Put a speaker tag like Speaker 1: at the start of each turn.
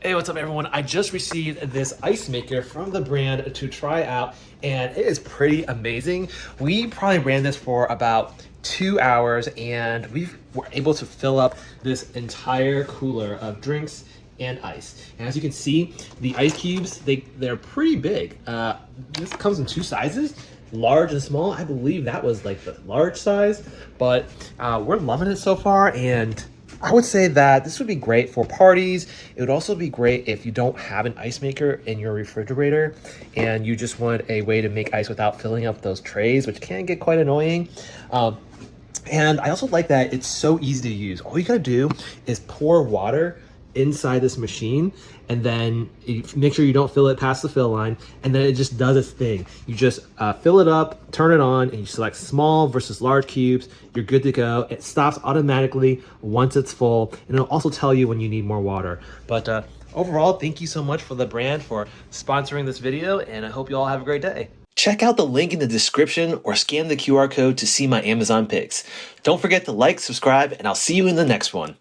Speaker 1: Hey, what's up everyone? I just received this ice maker from the brand to try out, and it is pretty amazing. We probably ran this for about 2 hours, and we were able to fill up this entire cooler of drinks and ice. And as you can see, the ice cubes, they're pretty big. This comes in 2 sizes, large and small. I believe that was like the large size, but we're loving it so far, and I would say that this would be great for parties. It would also be great if you don't have an ice maker in your refrigerator and you just want a way to make ice without filling up those trays, which can get quite annoying. And I also like that it's so easy to use. All you gotta do is pour water inside this machine, and then you make sure you don't fill it past the fill line, and then it just does its thing. You just fill it up, turn it on, and you select small versus large cubes. You're good to go. It stops automatically once it's full, and it'll also tell you when you need more water. But overall, thank you so much for the brand for sponsoring this video, and I hope you all have a great day. Check out the link in the description or scan the QR code to see my Amazon picks. Don't forget to like, subscribe, and I'll see you in the next one.